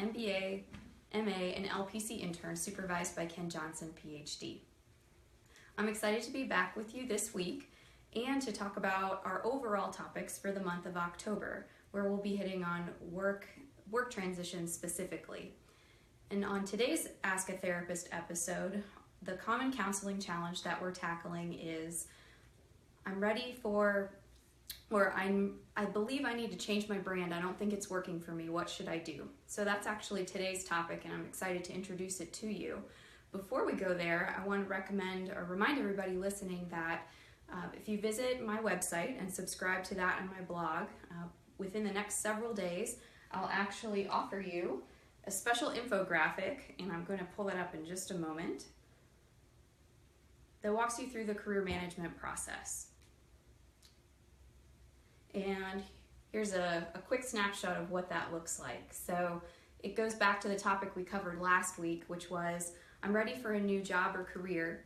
MBA, MA, and LPC intern supervised by Ken Johnson, Ph.D. I'm excited to be back with you this week and to talk about our overall topics for the month of October, where we'll be hitting on work transitions specifically. And on today's Ask a Therapist episode, the common counseling challenge that we're tackling is I'm ready for, or I believe I need to change my brand. I don't think it's working for me. What should I do? So that's actually today's topic, and I'm excited to introduce it to you. Before we go there, I want to recommend or remind everybody listening that if you visit my website and subscribe to that on my blog, within the next several days, I'll actually offer you a special infographic, and I'm going to pull it up in just a moment, that walks you through the career management process. And here's a quick snapshot of what that looks like. So it goes back to the topic we covered last week, which was I'm ready for a new job or career.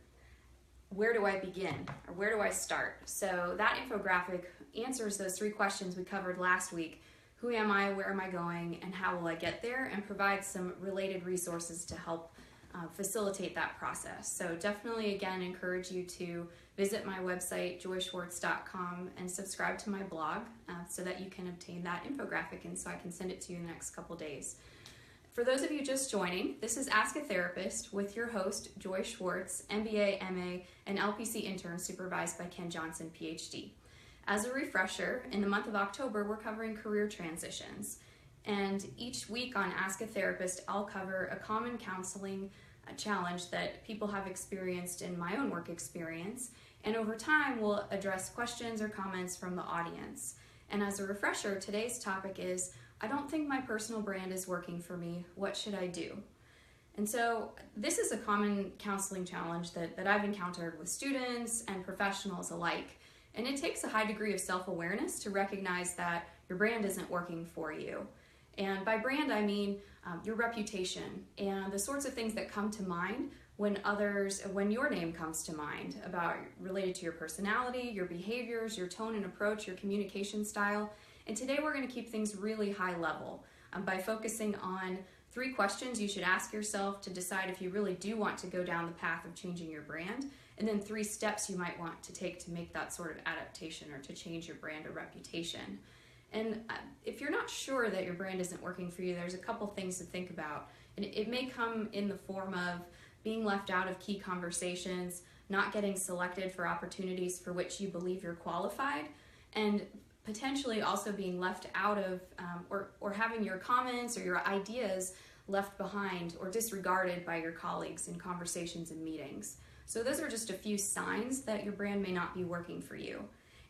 Where do I begin, or where do I start? So that infographic answers those three questions we covered last week. Who am I, where am I going, and how will I get there? And provide some related resources to help facilitate that process. So definitely, again, encourage you to visit my website, joyschwartz.com, and subscribe to my blog so that you can obtain that infographic, and so I can send it to you in the next couple days. For those of you just joining, this is Ask a Therapist with your host, Joy Schwartz, MBA, MA, and LPC intern supervised by Ken Johnson, Ph.D. As a refresher, in the month of October, we're covering career transitions. And each week on Ask a Therapist, I'll cover a common counseling challenge that people have experienced in my own work experience. And over time, we'll address questions or comments from the audience. And as a refresher, today's topic is, I don't think my personal brand is working for me. What should I do? And so this is a common counseling challenge that I've encountered with students and professionals alike. And it takes a high degree of self-awareness to recognize that your brand isn't working for you. And by brand, I mean your reputation and the sorts of things that come to mind when your name comes to mind about related to your personality, your behaviors, your tone and approach, your communication style. And today we're going to keep things really high level by focusing on three questions you should ask yourself to decide if you really do want to go down the path of changing your brand, and then 3 steps you might want to take to make that sort of adaptation or to change your brand or reputation. And if you're not sure that your brand isn't working for you, there's a couple things to think about. And it may come in the form of being left out of key conversations, not getting selected for opportunities for which you believe you're qualified, and potentially also being left out of or having your comments or your ideas left behind or disregarded by your colleagues in conversations and meetings. So those are just a few signs that your brand may not be working for you.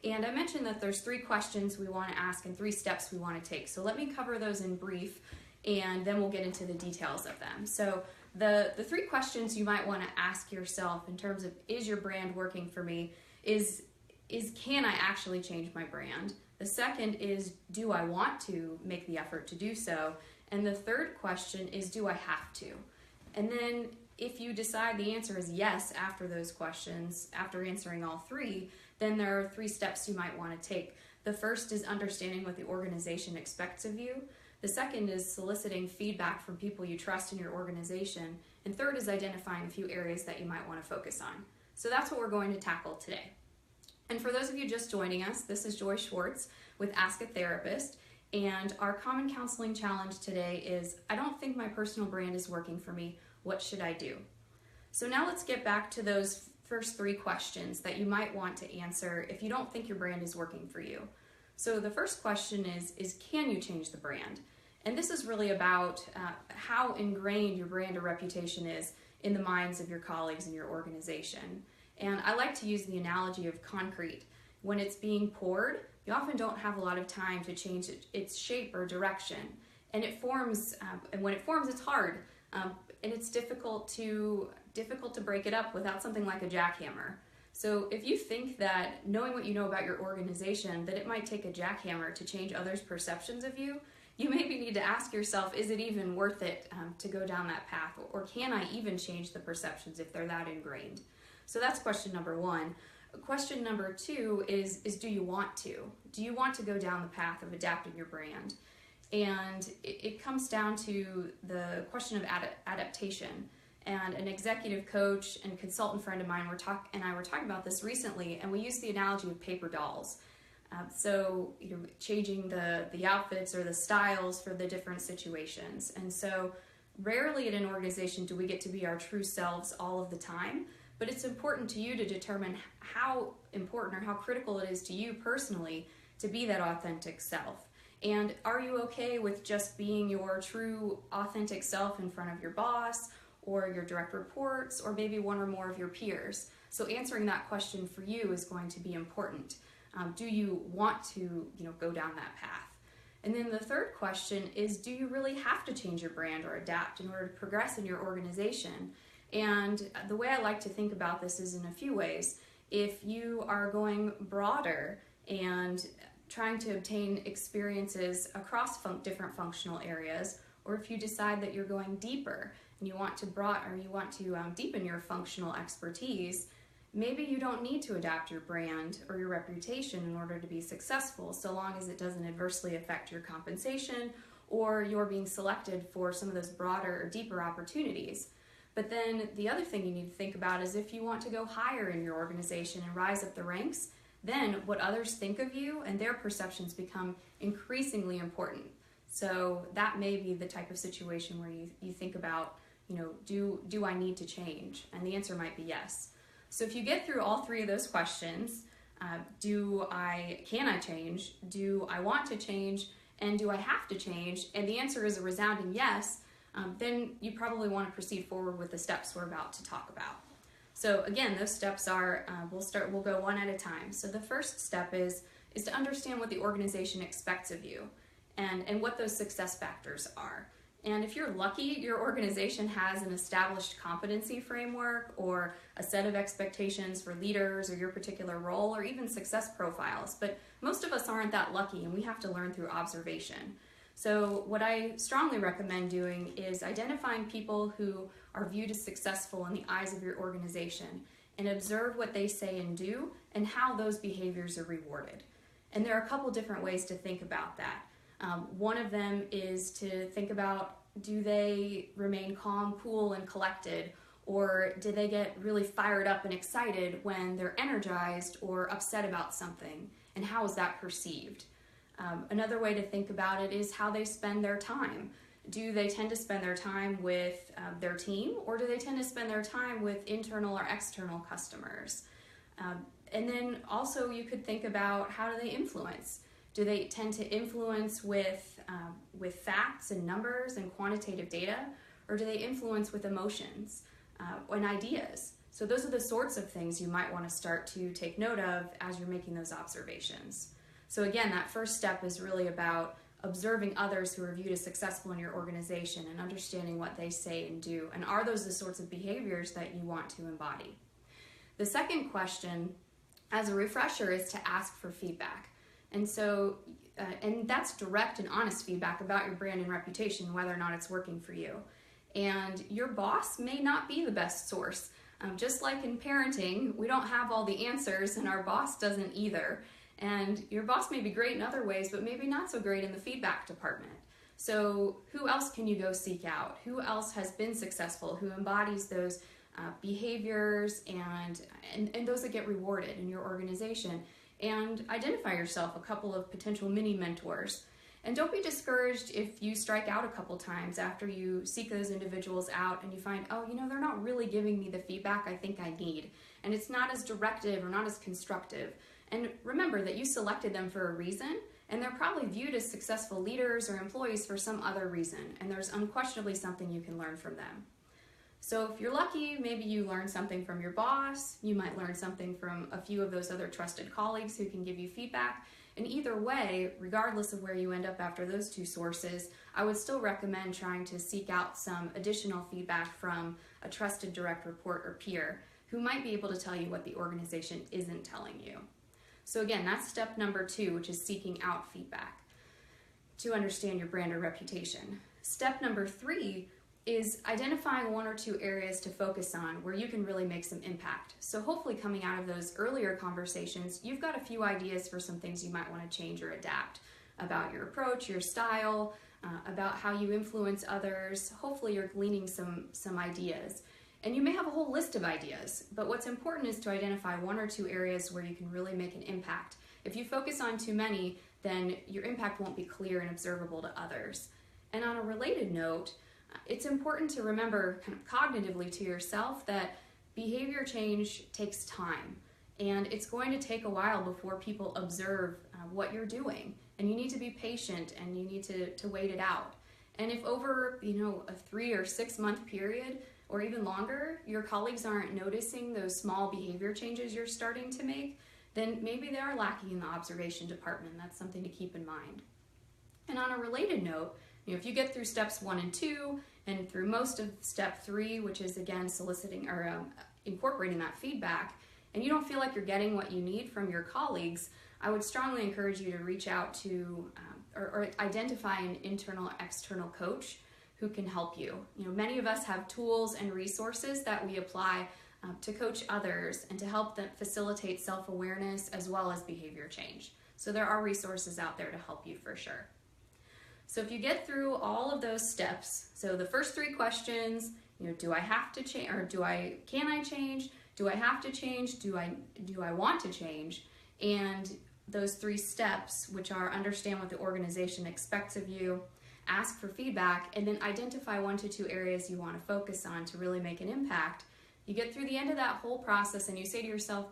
And I mentioned that there's 3 questions we want to ask and 3 steps we want to take. So let me cover those in brief, and then we'll get into the details of them. So the 3 questions you might want to ask yourself in terms of, is your brand working for me, is can I actually change my brand? The second is, do I want to make the effort to do so? And the third question is, do I have to? And then if you decide the answer is yes after those questions, after answering all 3, then there are 3 steps you might want to take. The first is understanding what the organization expects of you. The second is soliciting feedback from people you trust in your organization. And third is identifying a few areas that you might want to focus on. So that's what we're going to tackle today. And for those of you just joining us, this is Joy Schwartz with Ask a Therapist. And our common counseling challenge today is, I don't think my personal brand is working for me. What should I do? So now let's get back to those first 3 questions that you might want to answer if you don't think your brand is working for you. So the first question is can you change the brand? And this is really about how ingrained your brand or reputation is in the minds of your colleagues in your organization. And I like to use the analogy of concrete. When it's being poured, you often don't have a lot of time to change its shape or direction. And it forms, and when it forms, it's hard. And it's difficult to break it up without something like a jackhammer. So if you think that knowing what you know about your organization, that it might take a jackhammer to change others' perceptions of you, you maybe need to ask yourself, is it even worth it to go down that path? Or can I even change the perceptions if they're that ingrained? So that's question number 1. Question number 2 is do you want to? Do you want to go down the path of adapting your brand? And it comes down to the question of adaptation. And an executive coach and consultant friend of mine were talking about this recently, and we used the analogy of paper dolls. So changing the outfits or the styles for the different situations. And so rarely in an organization do we get to be our true selves all of the time, but it's important to you to determine how important or how critical it is to you personally to be that authentic self. And are you okay with just being your true authentic self in front of your boss or your direct reports or maybe one or more of your peers? So answering that question for you is going to be important. Do you want to go down that path? And then the third question is, do you really have to change your brand or adapt in order to progress in your organization? And the way I like to think about this is in a few ways. If you are going broader and trying to obtain experiences across different functional areas, or if you decide that you're going deeper and you want to deepen your functional expertise, maybe you don't need to adapt your brand or your reputation in order to be successful, so long as it doesn't adversely affect your compensation or you're being selected for some of those broader or deeper opportunities. But then the other thing you need to think about is if you want to go higher in your organization and rise up the ranks, then what others think of you and their perceptions become increasingly important. So that may be the type of situation where you think about, do I need to change? And the answer might be yes. So if you get through all three of those questions, can I change? Do I want to change? And do I have to change? And the answer is a resounding yes, then you probably want to proceed forward with the steps we're about to talk about. So again, those steps are, we'll go one at a time. So the first step is to understand what the organization expects of you and what those success factors are. And if you're lucky, your organization has an established competency framework or a set of expectations for leaders or your particular role or even success profiles. But most of us aren't that lucky and we have to learn through observation. So what I strongly recommend doing is identifying people who are viewed as successful in the eyes of your organization and observe what they say and do and how those behaviors are rewarded. And there are a couple different ways to think about that. One of them is to think about, do they remain calm, cool, and collected, or do they get really fired up and excited when they're energized or upset about something, and how is that perceived? Another way to think about it is how they spend their time. Do they tend to spend their time with their team, or do they tend to spend their time with internal or external customers? And then also you could think about, how do they influence? Do they tend to influence with facts and numbers and quantitative data, or do they influence with emotions and ideas? So those are the sorts of things you might want to start to take note of as you're making those observations. So again, that first step is really about observing others who are viewed as successful in your organization and understanding what they say and do, and are those the sorts of behaviors that you want to embody? The second question, as a refresher, is to ask for feedback. And so, and that's direct and honest feedback about your brand and reputation, whether or not it's working for you. And your boss may not be the best source. Just like in parenting, we don't have all the answers, and our boss doesn't either. And your boss may be great in other ways, but maybe not so great in the feedback department. So who else can you go seek out? Who else has been successful, who embodies those behaviors and those that get rewarded in your organization? And identify yourself a couple of potential mini mentors. And don't be discouraged if you strike out a couple times after you seek those individuals out and you find, they're not really giving me the feedback I think I need. And it's not as directive or not as constructive. And remember that you selected them for a reason, and they're probably viewed as successful leaders or employees for some other reason. And there's unquestionably something you can learn from them. So if you're lucky, maybe you learn something from your boss. You might learn something from a few of those other trusted colleagues who can give you feedback. And either way, regardless of where you end up after those two sources, I would still recommend trying to seek out some additional feedback from a trusted direct report or peer who might be able to tell you what the organization isn't telling you. So again, that's step number 2, which is seeking out feedback to understand your brand or reputation. Step number 3 is identifying 1 or 2 areas to focus on where you can really make some impact. So hopefully coming out of those earlier conversations, you've got a few ideas for some things you might want to change or adapt about your approach, your style, about how you influence others. Hopefully you're gleaning some ideas. And you may have a whole list of ideas, but what's important is to identify 1 or 2 areas where you can really make an impact. If you focus on too many, then your impact won't be clear and observable to others. And on a related note, it's important to remember kind of cognitively to yourself that behavior change takes time. And it's going to take a while before people observe what you're doing. And you need to be patient and you need to wait it out. And if over a 3 or 6 month period or even longer, your colleagues aren't noticing those small behavior changes you're starting to make, then maybe they are lacking in the observation department. That's something to keep in mind. And on a related note, if you get through steps 1 and 2 and through most of step 3, which is again soliciting or incorporating that feedback, and you don't feel like you're getting what you need from your colleagues, I would strongly encourage you to reach out to or identify an internal external coach who can help you. Many of us have tools and resources that we apply to coach others and to help them facilitate self-awareness as well as behavior change. So there are resources out there to help you for sure. So if you get through all of those steps, so the first 3 questions, do I have to change, or can I change? Do I have to change? Do I want to change? And those 3 steps, which are understand what the organization expects of you, ask for feedback, and then identify 1 to 2 areas you want to focus on to really make an impact. You get through the end of that whole process and you say to yourself,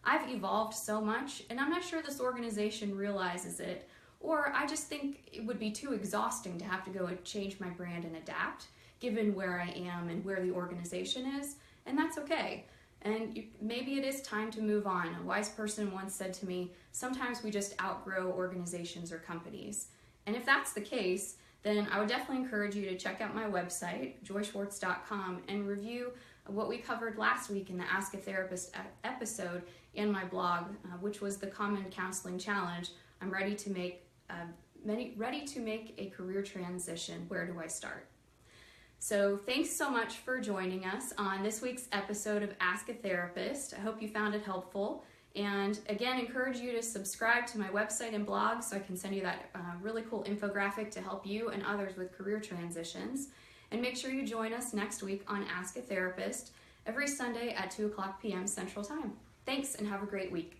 I've evolved so much and I'm not sure this organization realizes it, or I just think it would be too exhausting to have to go and change my brand and adapt given where I am and where the organization is, and that's okay. And maybe it is time to move on. A wise person once said to me, sometimes we just outgrow organizations or companies. And if that's the case, then I would definitely encourage you to check out my website, joyschwartz.com, and review what we covered last week in the Ask a Therapist episode and my blog, which was the Common Counseling Challenge. I'm ready to make a career transition. Where do I start? So thanks so much for joining us on this week's episode of Ask a Therapist. I hope you found it helpful. And again, encourage you to subscribe to my website and blog so I can send you that really cool infographic to help you and others with career transitions. And make sure you join us next week on Ask a Therapist every Sunday at 2 o'clock p.m. Central Time. Thanks and have a great week.